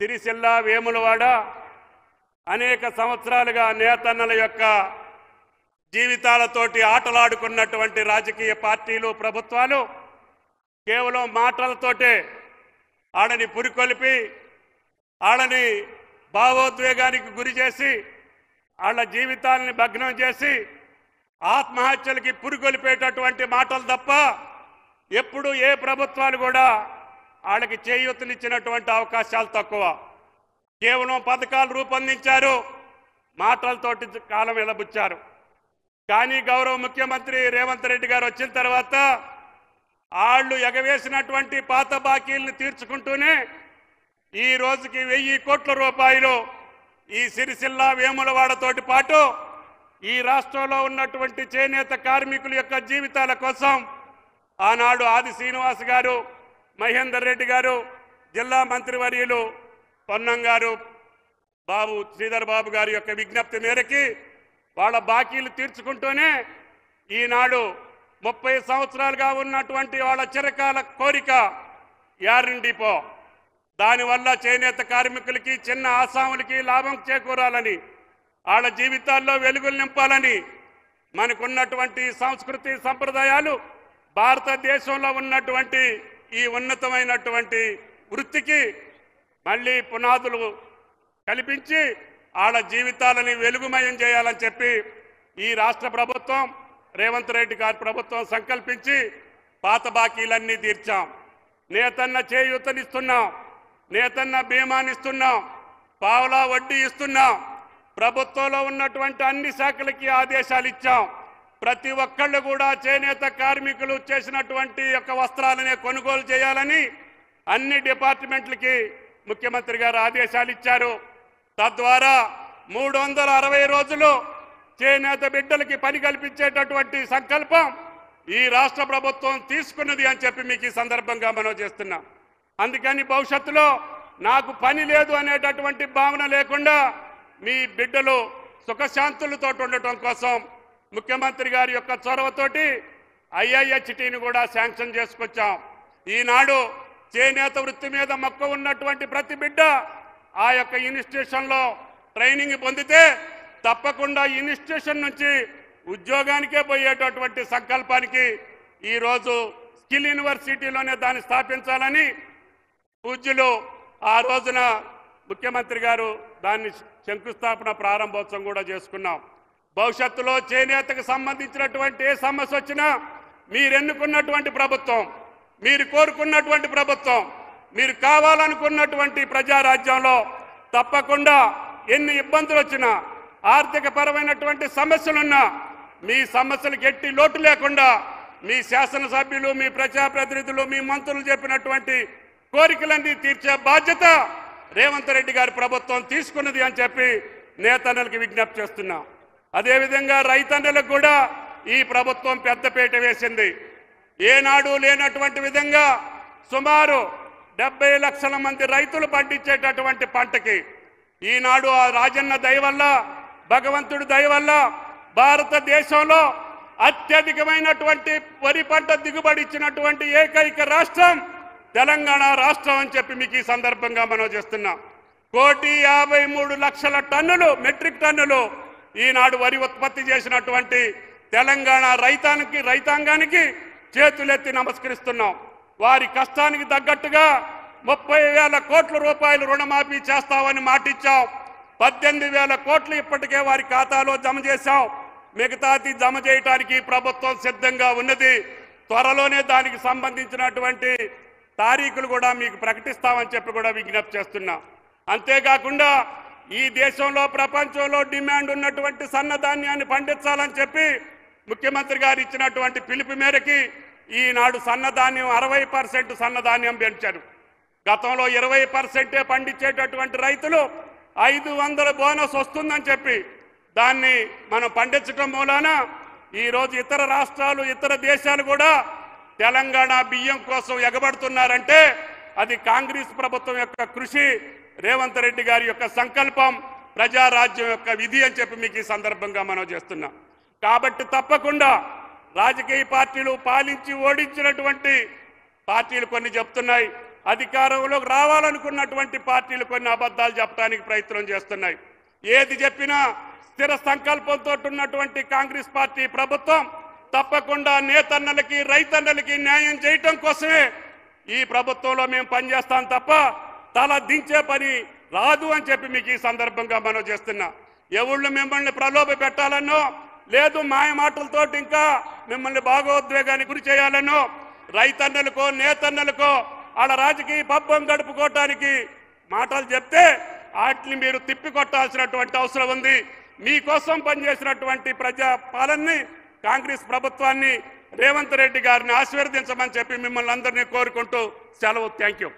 సిరిసిల్ల వేములవాడ అనేక సంవత్సరాలుగా నేతన్నల యొక్క జీవితాలతోటి ఆటలాడుకున్నటువంటి రాజకీయ పార్టీలు ప్రభుత్వాలు కేవలం మాటలతోటే ఆడని పురికొల్పి ఆడని భావోద్వేగానికి గురి చేసి వాళ్ళ జీవితాలని భగ్నం చేసి ఆత్మహత్యలకి పురికొల్పేటటువంటి మాటలు తప్ప ఎప్పుడు ఏ ప్రభుత్వాలు కూడా వాళ్ళకి చేయూతనిచ్చినటువంటి అవకాశాలు తక్కువ. కేవలం పథకాలు రూపొందించారు, మాటలతోటి కాలం వెలబుచ్చారు. కానీ గౌరవ ముఖ్యమంత్రి రేవంత్ రెడ్డి గారు వచ్చిన తర్వాత వాళ్ళు ఎగవేసినటువంటి పాత బాకీలను తీర్చుకుంటూనే ఈ రోజుకి 1000 కోట్ల రూపాయలు ఈ సిరిసిల్ల వేములవాడతోటి పాటు ఈ రాష్ట్రంలో ఉన్నటువంటి చేనేత కార్మికుల యొక్క జీవితాల కోసం ఆనాడు ఆది శ్రీనివాస్ గారు, మహేందర్ రెడ్డి గారు, జిల్లా మంత్రివర్యులు పొన్నం గారు, శ్రీధర్ బాబు గారి యొక్క విజ్ఞప్తి మేరకి వాళ్ళ బాకీలు తీర్చుకుంటూనే ఈనాడు 30 సంవత్సరాలుగా ఉన్నటువంటి వాళ్ళ చిరకాల కోరిక యార్న్ డిపో, దానివల్ల చేనేత కార్మికులకి చిన్న ఆసాములకి లాభం చేకూరాలని, వాళ్ళ జీవితాల్లో వెలుగులు నింపాలని, మనకున్నటువంటి సంస్కృతి సంప్రదాయాలు భారతదేశంలో ఉన్నటువంటి ఈ ఉన్నతమైనటువంటి వృత్తికి మళ్ళీ పునాదులు కల్పించి వాళ్ళ జీవితాలని వెలుగుమయం చేయాలని చెప్పి ఈ రాష్ట్ర ప్రభుత్వం రేవంత్ రెడ్డి గారి ప్రభుత్వం సంకల్పించి పాత బాకీలన్నీ తీర్చాం. నేతన్న చేయూతనిస్తున్నాం, నేతన్న బీమానిస్తున్నాం, పావలా వడ్డీ ఇస్తున్నాం. ప్రభుత్వంలో ఉన్నటువంటి అన్ని శాఖలకి ఆదేశాలు ఇచ్చాం. ప్రతి ఒక్కళ్ళు కూడా చేనేత కార్మికులు చేసినటువంటి యొక్క వస్త్రాలనే కొనుగోలు చేయాలని అన్ని డిపార్ట్మెంట్లకి ముఖ్యమంత్రి గారు ఆదేశాలు ఇచ్చారు. తద్వారా 360 రోజులు చేనేత బిడ్డలకి పని కల్పించేటటువంటి సంకల్పం ఈ రాష్ట్ర ప్రభుత్వం తీసుకున్నది అని చెప్పి మీకు ఈ సందర్భంగా మనం చేస్తున్నాం. అందుకని భవిష్యత్తులో నాకు పని లేదు అనేటటువంటి భావన లేకుండా మీ బిడ్డలు సుఖశాంతులతో ఉండటం కోసం ముఖ్యమంత్రి గారి యొక్క చొరవతోటి IIHTని కూడా శాంక్షన్ చేసుకొచ్చాం. ఈనాడు చేనేత వృత్తి మీద మక్కువ ఉన్నటువంటి ప్రతి బిడ్డ ఆ యొక్క ఇన్స్టిట్యూషన్లో ట్రైనింగ్ పొందితే తప్పకుండా ఇన్స్టిట్యూషన్ నుంచి ఉద్యోగానికే పోయేటటువంటి సంకల్పానికి ఈరోజు స్కిల్ యూనివర్సిటీలోనే దాన్ని స్థాపించాలని పూజ్యులు ఆ రోజున ముఖ్యమంత్రి గారు దాన్ని శంకుస్థాపన ప్రారంభోత్సవం కూడా చేసుకున్నాం. భవిష్యత్తులో చేనేతకు సంబంధించినటువంటి ఏ సమస్య వచ్చినా మీరు ఎన్నుకున్నటువంటి ప్రభుత్వం, మీరు కోరుకున్నటువంటి ప్రభుత్వం, మీరు కావాలనుకున్నటువంటి ప్రజారాజ్యంలో తప్పకుండా ఎన్ని ఇబ్బందులు వచ్చినా, ఆర్థిక పరమైనటువంటి సమస్యలున్నా మీ సమస్యలకు ఎట్టి లోటు లేకుండా మీ శాసనసభ్యులు, మీ ప్రజాప్రతినిధులు, మీ మంత్రులు చెప్పినటువంటి కోరికలన్నీ తీర్చే బాధ్యత రేవంత్ రెడ్డి గారి ప్రభుత్వం తీసుకున్నది అని చెప్పి నేతన్నలకు విజ్ఞప్తి చేస్తున్నాం. అదేవిధంగా రైతన్నలకు కూడా ఈ ప్రభుత్వం పెద్దపీట వేసింది. ఏనాడు లేనటువంటి విధంగా సుమారు 70 లక్షల మంది రైతులు పండించేటటువంటి పంటకి ఈనాడు ఆ రాజన్న దయ వల్ల, భగవంతుడి దయ వల్ల భారతదేశంలో అత్యధికమైనటువంటి వరి పంట దిగుబడి ఇచ్చినటువంటి ఏకైక రాష్ట్రం తెలంగాణ రాష్ట్రం అని చెప్పి మీకు ఈ సందర్భంగా మనం చేస్తున్నాం. 1,53,00,000 టన్నులు, మెట్రిక్ టన్నులు ఈనాడు వరి ఉత్పత్తి చేసినటువంటి తెలంగాణ రైతాంగానికి చేతులెత్తి నమస్కరిస్తున్నాం. వారి కష్టానికి తగ్గట్టుగా 30,000 కోట్ల రూపాయలు రుణమాఫీ చేస్తామని మాటిచ్చాం. 18,000 కోట్లు ఇప్పటికే వారి ఖాతాలో జమ చేశాం. మిగతాది జమ చేయడానికి ప్రభుత్వం సిద్ధంగా ఉన్నది. త్వరలోనే దానికి సంబంధించినటువంటి తారీఖులు కూడా మీకు ప్రకటిస్తామని చెప్పి కూడా విజ్ఞప్తి చేస్తున్నాం. అంతేకాకుండా ఈ దేశంలో ప్రపంచంలో డిమాండ్ ఉన్నటువంటి సన్నధాన్యాన్ని పండించాలని చెప్పి ముఖ్యమంత్రి గారు ఇచ్చినటువంటి పిలుపు మేరకి ఈనాడు సన్నధాన్యం 60% సన్నధాన్యం పెంచారు. గతంలో 20% పండించేటటువంటి రైతులు 500 బోనస్ వస్తుందని చెప్పి దాన్ని మనం పండించడం మూలాన ఈరోజు ఇతర రాష్ట్రాలు, ఇతర దేశాలు కూడా తెలంగాణ బియ్యం కోసం ఎగబడుతున్నారంటే అది కాంగ్రెస్ ప్రభుత్వం యొక్క కృషి, రేవంత్ రెడ్డి గారి యొక్క సంకల్పం, ప్రజారాజ్యం యొక్క విధి అని చెప్పి మీకు ఈ సందర్భంగా మనం చేస్తున్నాం. కాబట్టి తప్పకుండా రాజకీయ పార్టీలు పాలించి ఓడించినటువంటి పార్టీలు కొన్ని చెప్తున్నాయి, అధికారంలోకి రావాలనుకున్నటువంటి పార్టీలు కొన్ని అబద్ధాలు చెప్పడానికి ప్రయత్నం చేస్తున్నాయి. ఏది చెప్పినా స్థిర సంకల్పంతో ఉన్నటువంటి కాంగ్రెస్ పార్టీ ప్రభుత్వం తప్పకుండా నేతన్నలకి రైతన్నలకి న్యాయం చేయటం కోసమే ఈ ప్రభుత్వంలో మేము పనిచేస్తాం తప్ప తల దించే పని రాదు అని చెప్పి మీకు ఈ సందర్భంగా మనం చేస్తున్నా. ఎవళ్ళు మిమ్మల్ని ప్రలోభ పెట్టాలనో లేదు మాయ మాటలతో ఇంకా మిమ్మల్ని భాగోద్వేగానికి గురి చేయాలనో రైతన్నలకో నేతన్నలకో వాళ్ళ రాజకీయ పబ్బం గడుపుకోవటానికి మాటలు చెప్తే వాటిని మీరు తిప్పికొట్టాల్సినటువంటి అవసరం ఉంది. మీకోసం పనిచేసినటువంటి ప్రజా పాలనని కాంగ్రెస్ ప్రభుత్వాన్ని రేవంత్ రెడ్డి గారిని ఆశీర్వదించమని చెప్పి మిమ్మల్ని అందరినీ కోరుకుంటూ సెలవు. Thank you.